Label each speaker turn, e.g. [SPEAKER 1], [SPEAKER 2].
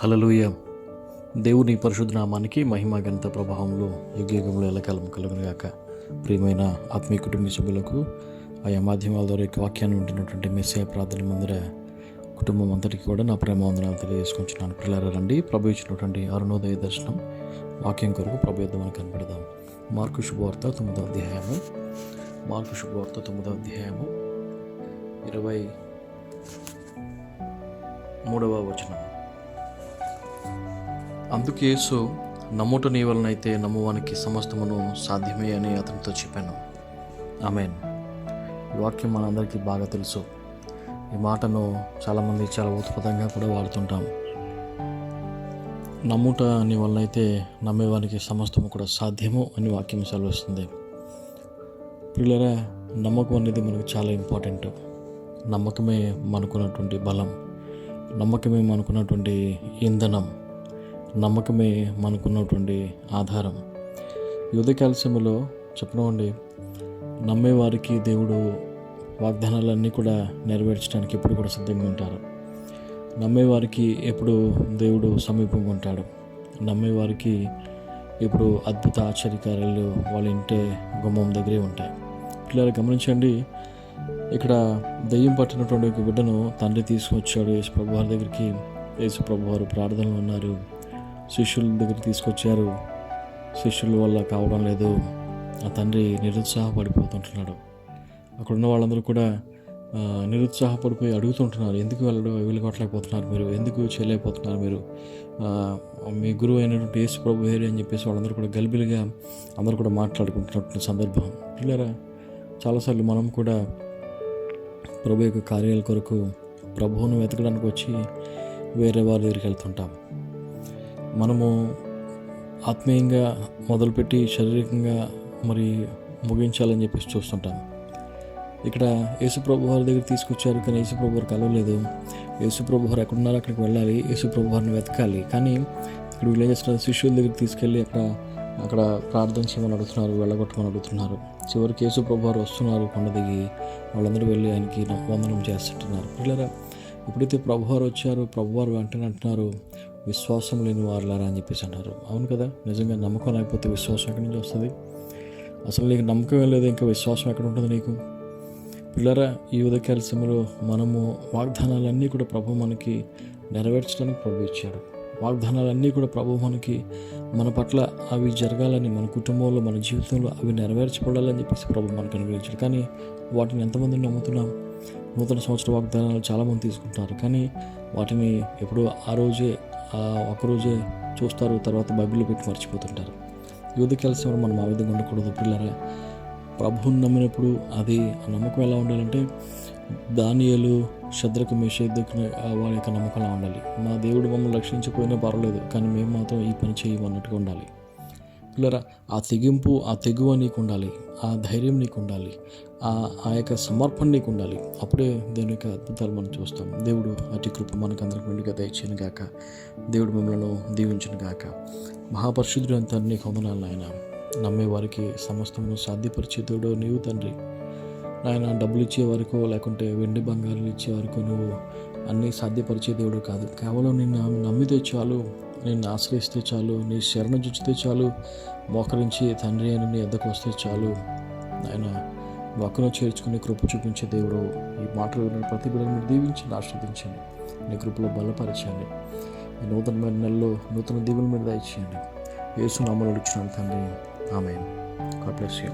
[SPEAKER 1] హల్లెలూయా. దేవుని పరిశుద్ధ నామానికి మహిమ ఘనత ప్రభావంలో యుగయుగంలో ఎల్లకాలం కలుగునుగాక. ప్రియమైన ఆత్మీయ కుటుంబ సభ్యులకు ఆయా మాధ్యమాల ద్వారా వాక్యాన్ని ఉంటున్నటువంటి మెస్సియా ప్రార్థన మందిర కుటుంబం అంతటికి కూడా నా ప్రేమ వందనాలు తెలియజేసుకుంటున్నాను. పిల్లలు రండి, ప్రభు ఇచ్చినటువంటి అరుణోదయ దర్శనం వాక్యం కొరకు ప్రభు యుద్ధమని కనబడదాం. మార్కు శుభవార్త 9వ అధ్యాయము 23వ వచనం. అందుకు యేసు, నమ్ముట నీ వలనైతే నమ్మువానికి సమస్తమును సాధ్యమే అని అతనితో చెప్పాను. ఆమేన్. ఈ వాక్యం మనందరికీ బాగా తెలుసు. ఈ మాటను చాలామంది చాలా ఉత్పదంగా కూడా వాడుతుంటాం. నమ్ముట నీ వలనైతే నమ్మేవానికి సమస్తము కూడా సాధ్యము అని వాక్యం సెలవిస్తుంది. పిల్లరా, నమ్మకం అనేది మనకు చాలా ఇంపార్టెంట్. నమ్మకమే మనకున్నటువంటి బలం, నమ్మకమే మనకున్నటువంటి ఇంధనం, నమ్మకమే మనకున్నటువంటి ఆధారం. ఉదయకాల సమయంలో చెప్పనివ్వండి, నమ్మేవారికి దేవుడు వాగ్దానాలన్నీ కూడా నెరవేర్చడానికి ఎప్పుడు కూడా సిద్ధంగా ఉంటారు. నమ్మేవారికి ఎప్పుడు దేవుడు సమీపంగా ఉంటాడు. నమ్మేవారికి ఇప్పుడు అద్భుత ఆశ్చర్యకార్యాలు వాళ్ళ ఇంటి గుమ్మం దగ్గరే ఉంటాయి. పిల్లలు గమనించండి, ఇక్కడ దెయ్యం పట్టినటువంటి ఒక బిడ్డను తండ్రి తీసుకొచ్చాడు యేసు ప్రభు వారి దగ్గరికి. యేసు ప్రభు వారు ప్రార్థనలు ఉన్నారు, శిష్యుల దగ్గర తీసుకొచ్చారు. శిష్యుల వల్ల కావడం లేదు. ఆ తండ్రి నిరుత్సాహపడిపోతుంటున్నాడు. అక్కడ ఉన్న వాళ్ళందరూ కూడా నిరుత్సాహపడిపోయి అడుగుతుంటున్నారు, ఎందుకు వెళ్ళగొట్టలేకపోతున్నారు మీరు, ఎందుకు చేయలేకపోతున్నారు మీరు, మీ గురువు అయినటువంటి యేసు ప్రభు వేరే అని చెప్పేసి వాళ్ళందరూ కూడా గలిబిలిగా అందరూ కూడా మాట్లాడుకుంటున్నటువంటి సందర్భం. పిల్లరా, చాలాసార్లు మనం కూడా ప్రభు యొక్క కార్యాల కొరకు ప్రభువును వెతకడానికి వచ్చి వేరే వారి దగ్గరికి వెళ్తుంటాం. మనము ఆత్మీయంగా మొదలుపెట్టి శారీరకంగా మరి ముగించాలని చెప్పేసి చూస్తుంటాం. ఇక్కడ యేసుప్రభు వారి దగ్గర తీసుకొచ్చారు, కానీ యేసుప్రభు వారు కలవలేదు. యేసుప్రభు వారు ఎక్కడున్నారో అక్కడికి వెళ్ళాలి, యేసుప్రభు వారిని వెతకాలి. కానీ ఇక్కడ వీళ్ళు ఏం చేస్తున్నారు, శిష్యుల దగ్గర తీసుకెళ్ళి అక్కడ ప్రార్థన చేయమని అడుగుతున్నారు, వెళ్ళగొట్టమని అడుగుతున్నారు. చివరికి యేసుప్రభు వారు వస్తున్నారు, కొండ దిగి వాళ్ళందరూ వెళ్ళి ఆయనకి వందనం చేస్తుంటున్నారు. పిల్లరా, ఎప్పుడైతే ప్రభువారు వచ్చారో ప్రభువారు వెంటనే అంటున్నారు, విశ్వాసం లేని వారులారా అని చెప్పేసి అన్నారు. అవును కదా, నిజంగా నమ్మకం లేకపోతే విశ్వాసం ఎక్కడి నుంచి వస్తుంది? అసలు నీకు నమ్మకం లేదు, ఇంకా విశ్వాసం ఎక్కడ ఉంటుంది నీకు? పిల్లరా, ఈ ఉదయకాల సమయంలో మనము వాగ్దానాలన్నీ కూడా ప్రభు మనకి నెరవేర్చడానికి ప్రభు ఇచ్చాడు. వాగ్దానాలన్నీ కూడా ప్రభు మనకి మన పట్ల అవి జరగాలని, మన కుటుంబంలో మన జీవితంలో అవి నెరవేర్చబడాలని చెప్పేసి ప్రభు మనకు అనుగ్రహించాడు. కానీ వాటిని ఎంతమంది నమ్ముతున్నాం? నూతన సంవత్సర వాగ్దానాలు చాలామంది తీసుకుంటారు, కానీ వాటిని ఎప్పుడో ఆ రోజే ఒకరోజే చూస్తారు, తర్వాత బైబిల్లో పెట్టి మర్చిపోతుంటారు. యువత కలిసి మనం ఆ విధంగా ఉండకూడదు. పిల్లరా, ప్రభువుని నమ్మినప్పుడు అది నమ్మకం ఎలా ఉండాలంటే, దానియేలు, షద్రకు, మేషకు వారి యొక్క నమ్మకంలా ఉండాలి. మా దేవుడు మమ్మల్ని రక్షించకపోయినా పర్వాలేదు, కానీ మేము మాత్రం ఈ పని చేయమన్నట్టుగా ఉండాలి. పిల్లరా, ఆ తెగింపు, ఆ తెగువ నీకు ఉండాలి, ఆ ధైర్యం నీకు ఉండాలి, ఆ యొక్క సమర్పణ నీకు ఉండాలి. అప్పుడే దేవుని యొక్క అద్భుతాలు మనం చూస్తాం. దేవుడు అతి కృప మనకు అందరికి వెండిగా దయచేయను గాక. దేవుడు మిమ్మల్ని దీవించును గాక. మహాపరిశుద్ధుడు అంతా నీకు వందనాలు నాయన. నమ్మేవారికి సమస్తమును సాధ్యపరిచే దేవుడు నీవు తండ్రి. నాయన, డబ్బులు ఇచ్చే వరకు లేకుంటే వెండి బంగారాలు ఇచ్చే వరకు నువ్వు అన్నీ సాధ్యపరిచే దేవుడు కాదు. కేవలం నిన్ను నమ్మితే చాలు, నిన్ను ఆశ్రయిస్తే చాలు, నీ శరణ జుచ్చితే చాలు, మోకరించి తండ్రి అని నీ ఎద్దకు వస్తే చాలు. ఆయన మొక్కను చేర్చుకుని కృప చూపించే దేవుడు. ఈ మాటలు విన్న ప్రతి బిడ్డను మీరు దీవించండి, ఆస్వాదించండి, నీ కృపలో బలపరచండి. ఈ నూతనమైన నెలలో నూతన దీవుల మీద దయచేయండి. యేసు నామములో అడుగుచున్నాను తండ్రి, ఆమేన్. God bless you.